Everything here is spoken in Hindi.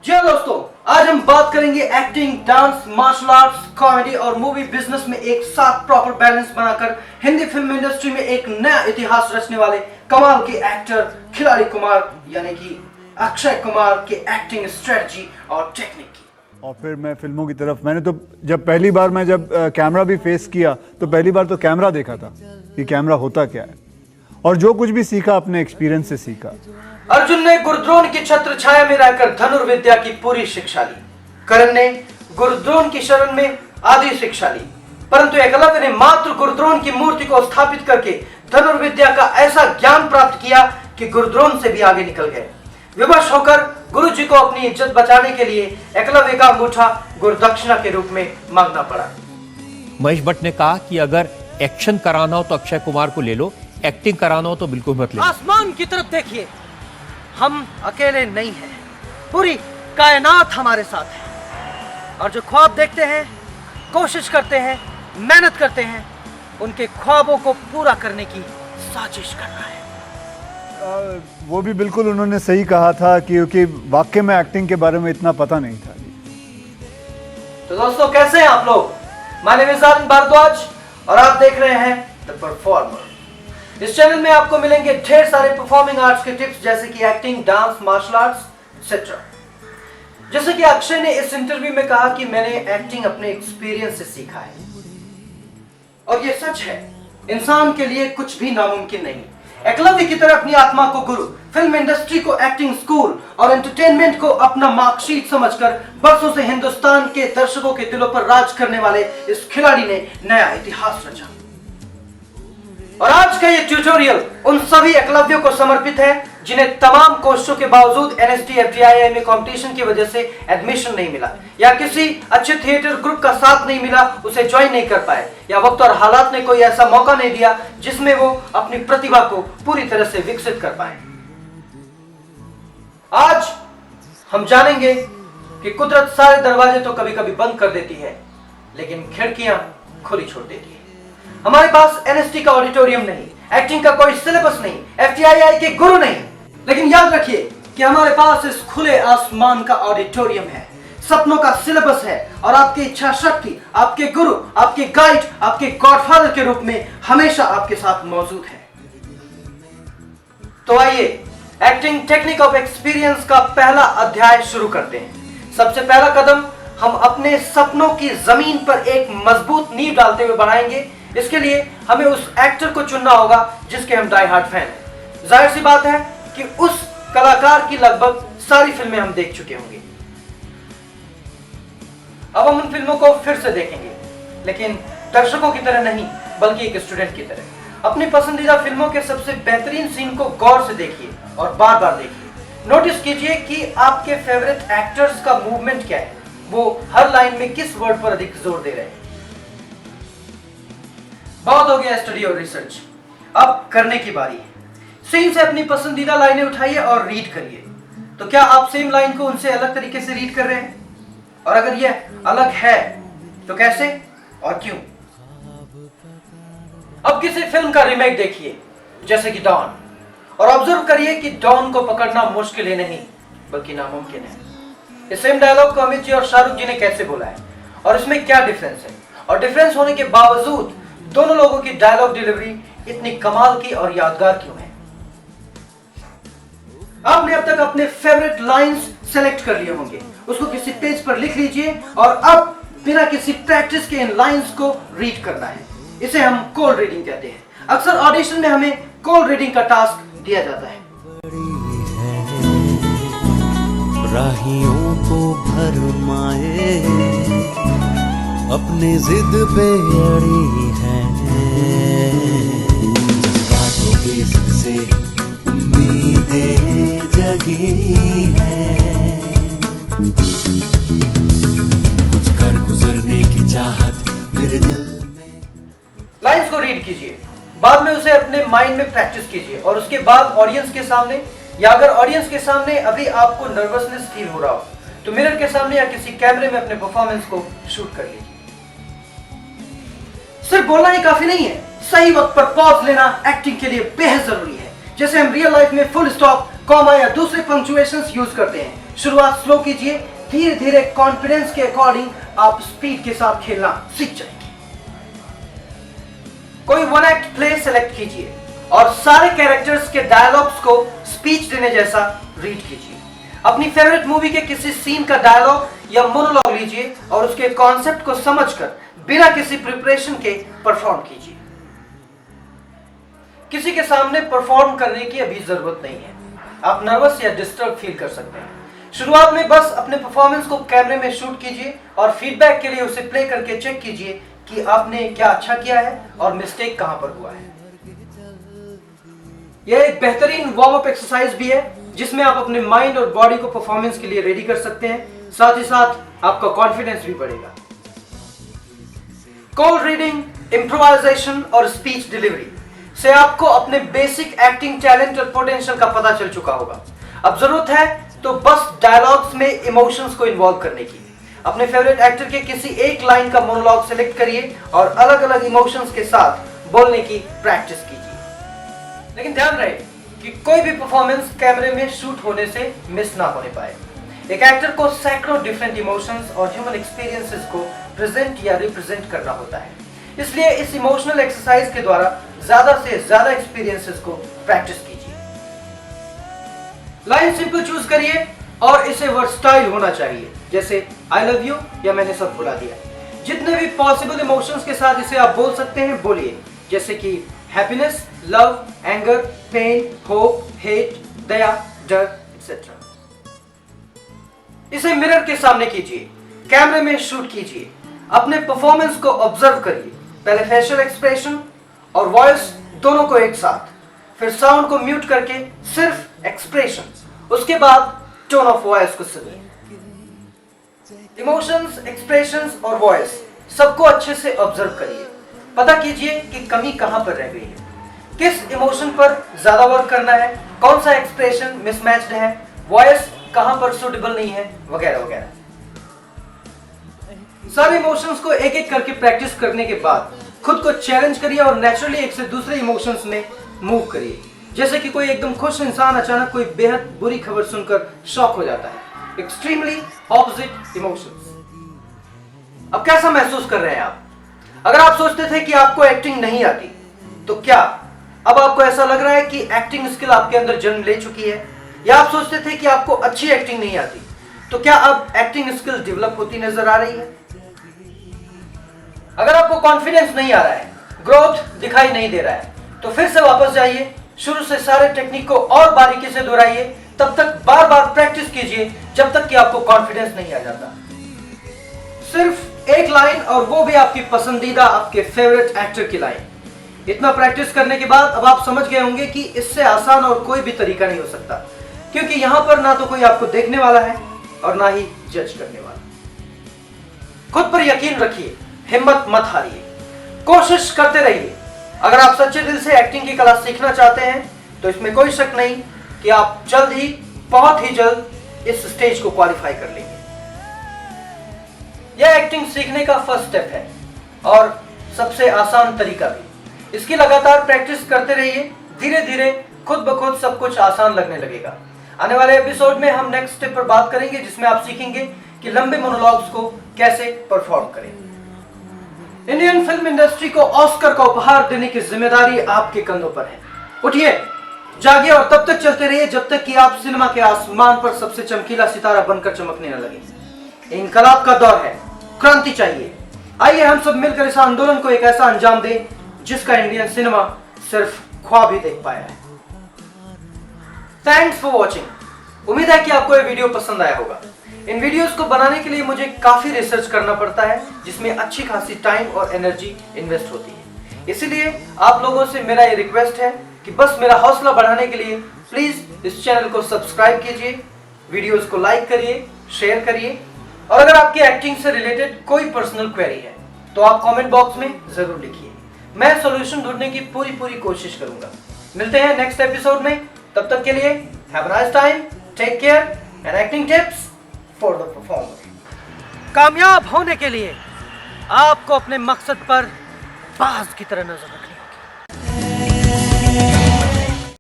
जी हाँ दोस्तों, आज हम बात करेंगे acting, dance, martial arts, comedy और मूवी बिजनेस में एक साथ प्रॉपर बैलेंस बनाकर हिंदी फिल्म इंडस्ट्री में एक नया इतिहास रचने वाले कमाल के एक्टर खिलाड़ी कुमार यानी कि अक्षय कुमार के एक्टिंग स्ट्रेटजी और टेक्निक की। और फिर मैं फिल्मों की तरफ मैंने तो जब पहली बार मैं जब कैमरा भी फेस किया तो पहली बार तो कैमरा देखा था कि कैमरा होता क्या है, और जो कुछ भी सीखा अपने एक्सपीरियंस से सीखा। अर्जुन ने गुरुद्रोण की छत्र छाया में रहकर धनुर्विद्या की पूरी शिक्षा ली। करण ने गुरुद्रोण की शरण में आधी शिक्षा ली, परंतु एकलव्य ने मात्र गुरुद्रोण की मूर्ति को स्थापित करके धनुर्विद्या का ऐसा ज्ञान प्राप्त किया कि गुरुद्रोण से भी आगे निकल गए। विवश होकर गुरु जी को अपनी इज्जत बचाने के लिए एकलव्य का अंगूठा गुरुदक्षिणा के रूप में मांगना पड़ा। महेश भट्ट ने कहा कि अगर एक्शन कराना हो तो अक्षय कुमार को ले लो, एक्टिंग कराना हो तो बिल्कुल मत ले लो। आसमान की तरफ देखिए, हम अकेले नहीं हैं, पूरी कायनात हमारे साथ है। और जो ख्वाब देखते हैं, कोशिश करते हैं, मेहनत करते हैं, उनके ख्वाबों को पूरा करने की साजिश कर रहा है। वो भी बिल्कुल उन्होंने सही कहा था क्योंकि वाकई में एक्टिंग के बारे में इतना पता नहीं था। तो दोस्तों, कैसे हैं आप लोग? माय नेम इज आनंद भारद्वाज और आप देख रहे हैं द परफॉर्मर। इस चैनल में आपको मिलेंगे ढेर सारे परफॉर्मिंग आर्ट्स के टिप्स जैसे कि acting, dance, martial arts etcetera. जैसे कि अक्षय ने इस इंटरव्यू में कहा कि मैंने एक्टिंग अपने एक्सपीरियंस से सीखा है, और ये सच है। इंसान के लिए कुछ भी नामुमकिन नहीं। एकलव्य की तरह अपनी आत्मा को गुरु, फिल्म इंडस्ट्री को एक्टिंग स्कूल और एंटरटेनमेंट को अपना मार्कशीट समझकर बरसों से हिंदुस्तान के दर्शकों के दिलों पर राज करने वाले इस खिलाड़ी ने नया इतिहास रचा। और आज का ये ट्यूटोरियल उन सभी एकलव्यों को समर्पित है जिन्हें तमाम कोशिशों के बावजूद एनएसडी एफटीआईआई में कंपटीशन की वजह से एडमिशन नहीं मिला, या किसी अच्छे थिएटर ग्रुप का साथ नहीं मिला, उसे ज्वाइन नहीं कर पाए, या वक्त और हालात ने कोई ऐसा मौका नहीं दिया जिसमें वो अपनी प्रतिभा को पूरी तरह से विकसित कर पाए। आज हम जानेंगे कि कुदरत सारे दरवाजे तो कभी कभी बंद कर देती है, लेकिन खिड़कियां खुली छोड़ देती है। हमारे पास एनएसटी का ऑडिटोरियम नहीं, एक्टिंग का कोई सिलेबस नहीं, एफटीआईआई के गुरु नहीं, लेकिन याद रखिए कि हमारे पास इस खुले आसमान का ऑडिटोरियम है, सपनों का सिलेबस है, और आपकी इच्छा शक्ति, आपके गुरु, आपके गाइड, आपके गॉडफादर के रूप में हमेशा आपके साथ मौजूद है। तो आइए एक्टिंग टेक्निक ऑफ एक्सपीरियंस का पहला अध्याय शुरू करते हैं। सबसे पहला कदम हम अपने सपनों की जमीन पर एक मजबूत नींव डालते हुए बढ़ाएंगे। इसके लिए हमें उस एक्टर को चुनना होगा जिसके हम डाई हार्ड फैन हैं। जाहिर सी बात है कि उस कलाकार की लगभग सारी फिल्में हम देख चुके होंगे। अब हम उन फिल्मों को फिर से देखेंगे, लेकिन दर्शकों की तरह नहीं, बल्कि एक स्टूडेंट की तरह। अपनी पसंदीदा फिल्मों के सबसे बेहतरीन सीन को गौर से देखिए और बार बार देखिए। नोटिस कीजिए कि आपके फेवरेट एक्टर्स का मूवमेंट क्या है, वो हर लाइन में किस वर्ड पर अधिक जोर दे रहे हैं। बहुत हो गया स्टडी और रिसर्च, अब करने की बारी है। सीन से अपनी पसंदीदा लाइनें उठाइए और रीड करिए। तो क्या आप सेम लाइन को उनसे अलग तरीके से रीड कर रहे हैं? और अगर यह अलग है तो कैसे और क्यों? अब किसी फिल्म का रीमेक देखिए जैसे कि डॉन, और ऑब्जर्व करिए कि डॉन को पकड़ना मुश्किल ही नहीं बल्कि नामुमकिन है। इस सेम डायलॉग को अमित जी और शाहरुख जी ने कैसे बोला है, और इसमें क्या डिफरेंस है, और डिफरेंस होने के बावजूद दोनों लोगों की डायलॉग डिलीवरी इतनी कमाल की और यादगार क्यों है? आपने अब तक अपने फेवरेट लाइंस सेलेक्ट कर लिए होंगे, उसको किसी पेज पर लिख लीजिए, और अब बिना किसी प्रैक्टिस के इन लाइंस को रीड करना है। इसे हम कोल्ड रीडिंग कहते हैं। अक्सर ऑडिशन में हमें कोल्ड रीडिंग का टास्क दिया जाता है। राहियों को भरमाए अपनी जिद पे अड़ी है, जज्बातों के सबसे उम्मीदें जगी है, कुछ कर गुजरने की चाहत मेरे दिल में। लाइंस को रीड कीजिए, बाद में उसे अपने माइंड में प्रैक्टिस कीजिए, और उसके बाद ऑडियंस के सामने, या अगर ऑडियंस के सामने अभी आपको नर्वसनेस फील हो रहा हो तो मिरर के सामने या किसी कैमरे में अपने परफॉर्मेंस को शूट कर लीजिए। सिर्फ बोलना ही काफी नहीं है, सही वक्त पर पॉज लेना एक्टिंग के लिए बेहद जरूरी है। जैसे हम रियल लाइफ में फुल स्टॉप कॉमा या दूसरे पंक्चुएशंस यूज करते हैं। शुरुआत स्लो कीजिए, धीरे धीरे कॉन्फिडेंस के अकॉर्डिंग आप स्पीड के साथ खेलना सीख जाएंगे। कोई वन एक्ट प्ले सेलेक्ट कीजिए और सारे कैरेक्टर्स के डायलॉग्स को स्पीच देने जैसा रीड कीजिए। अपनी फेवरेट मूवी के किसी सीन का डायलॉग या मोनोलॉग लीजिए और उसके कॉन्सेप्ट को समझकर बिना किसी प्रिपरेशन के परफॉर्म कीजिए। किसी के सामने परफॉर्म करने की अभी जरूरत नहीं है, आप नर्वस या डिस्टर्ब फील कर सकते हैं। शुरुआत में बस अपने परफॉर्मेंस को कैमरे में शूट कीजिए और फीडबैक के लिए उसे प्ले करके चेक कीजिए कि आपने क्या अच्छा किया है और मिस्टेक कहां पर हुआ है। यह एक बेहतरीन वार्म अप एक्सरसाइज भी है जिसमें आप अपने माइंड और बॉडी को परफॉर्मेंस के लिए रेडी कर सकते हैं, साथ ही साथ आपका कॉन्फिडेंस भी बढ़ेगा। कोल्ड रीडिंग, इम्प्रोवाइजेशन और स्पीच डिलीवरी से आपको अपने बेसिक एक्टिंग टैलेंट और पोटेंशियल का पता चल चुका होगा। अब जरूरत है तो बस डायलॉग्स में इमोशंस को इन्वॉल्व करने की। अपने फेवरेट एक्टर के किसी एक लाइन का मोनोलॉग सेलेक्ट करिए और अलग अलग इमोशंस के साथ बोलने की प्रैक्टिस कीजिए। लेकिन ध्यान रहे कि कोई भी परफॉर्मेंस कैमरे में शूट होने से मिस ना होने पाए। एक एक्टर को सैकड़ों डिफरेंट इमोशंस और ह्यूमन एक्सपीरियंसेस को प्रेजेंट या रिप्रेजेंट करना होता है, इसलिए इस इमोशनल एक्सरसाइज के द्वारा ज्यादा से ज्यादा एक्सपीरियंसेस को प्रैक्टिस कीजिए। लाइन सिंपल चूज करिए और इसे वर्सटाइल होना चाहिए, जैसे आई लव यू या मैंने सब भुला दिया। जितने भी पॉसिबल इमोशंस के साथ इसे आप बोल सकते हैं बोलिए, जैसे कि happiness, love, anger, pain, hope, hate, दया, डर एक्सेट्रा। इसे मिरर के सामने कीजिए, कैमरे में शूट कीजिए, अपने परफॉर्मेंस को ऑब्जर्व करिए। पहले फेशियल एक्सप्रेशन और वॉइस दोनों को एक साथ, फिर साउंड को म्यूट करके सिर्फ एक्सप्रेशन, उसके बाद टोन ऑफ वॉइस को सुनिए। इमोशंस, एक्सप्रेशंस और वॉइस सबको अच्छे से ऑब्जर्व करिए। पता कीजिए कि कमी कहां पर रह गई है, किस इमोशन पर ज्यादा वर्क करना है, कौन सा एक्सप्रेशन मिसमैच्ड है, वॉइस कहां पर सूटेबल नहीं है, वगैरह वगैरह। सारे इमोशंस को एक एक करके प्रैक्टिस करने के बाद खुद को चैलेंज करिए और नेचुरली एक से दूसरे इमोशंस में मूव करिए। जैसे कि कोई एकदम खुश इंसान अचानक कोई बेहद बुरी खबर सुनकर शॉक हो जाता है। Extremely opposite emotions. अब कैसा महसूस कर रहे हैं आप? अगर आप सोचते थे कि आपको एक्टिंग नहीं आती, तो क्या अब आपको ऐसा लग रहा है कि एक्टिंग स्किल आपके अंदर जन्म ले चुकी है? या आप सोचते थे कि आपको अच्छी एक्टिंग नहीं आती, तो क्या अब एक्टिंग स्किल डेवलप होती नजर आ रही है? अगर आपको कॉन्फिडेंस नहीं आ रहा है, ग्रोथ दिखाई नहीं दे रहा है, तो फिर से वापस जाइए, शुरू से सारे टेक्निक को और बारीकी से दोहराइए, तब तक बार बार प्रैक्टिस कीजिए जब तक कि आपको कॉन्फिडेंस नहीं आ जाता। सिर्फ एक लाइन, और वो भी आपकी पसंदीदा, आपके फेवरेट एक्टर की लाइन। इतना प्रैक्टिस करने के बाद अब आप समझ गए होंगे कि इससे आसान और कोई भी तरीका नहीं हो सकता, क्योंकि यहां पर ना तो कोई आपको देखने वाला है और ना ही जज करने वाला। खुद पर यकीन रखिए, हिम्मत मत हारिए, कोशिश करते रहिए। अगर आप सच्चे दिल से एक्टिंग की कला सीखना चाहते हैं तो इसमें कोई शक नहीं कि आप जल्द ही, बहुत ही जल्द इस स्टेज को क्वालिफाई कर लेंगे। यह एक्टिंग सीखने का फर्स्ट स्टेप है और सबसे आसान तरीका भी। इसकी लगातार प्रैक्टिस करते रहिए, धीरे धीरे खुद ब खुद सब कुछ आसान लगने लगेगा। आने वाले एपिसोड में हम नेक्स्ट स्टेप पर बात करेंगे, जिसमें आप सीखेंगे कि लंबे मोनोलॉग्स को कैसे परफॉर्म करें। इंडियन फिल्म इंडस्ट्री को ऑस्कर का उपहार देने की जिम्मेदारी आपके कंधों पर है। उठिए, जागिए और तब तक चलते रहिए जब तक कि आप सिनेमा के आसमान पर सबसे चमकीला सितारा बनकर चमकने न लगे। इनकलाब का दौर है, क्रांति चाहिए। आइए हम सब मिलकर इस आंदोलन को एक ऐसा अंजाम दें जिसका इंडियन सिनेमा सिर्फ ख्वाब ही देख पाया है। Thanks for watching. उम्मीद है कि आपको यह वीडियो पसंद आया होगा। इन वीडियोस को बनाने के लिए मुझे काफी रिसर्च करना पड़ता है, जिसमें अच्छी खासी टाइम और एनर्जी इन्वेस्ट होती है। इसीलिए आप लोगों से मेरा ये रिक्वेस्ट है कि बस मेरा हौसला बढ़ाने के लिए प्लीज इस चैनल को सब्सक्राइब कीजिए, वीडियोस को लाइक करिए, शेयर करिए, और अगर आपकी एक्टिंग से रिलेटेड कोई पर्सनल क्वेरी है तो आप कमेंट बॉक्स में जरूर लिखिए। मैं सॉल्यूशन ढूंढने की पूरी कोशिश करूंगा। मिलते हैं नेक्स्ट एपिसोड में, तब तक के लिए have a nice time, take care and acting tips for the performer. कामयाब होने के लिए आपको अपने मकसद पर बाज की तरह नजर रखनी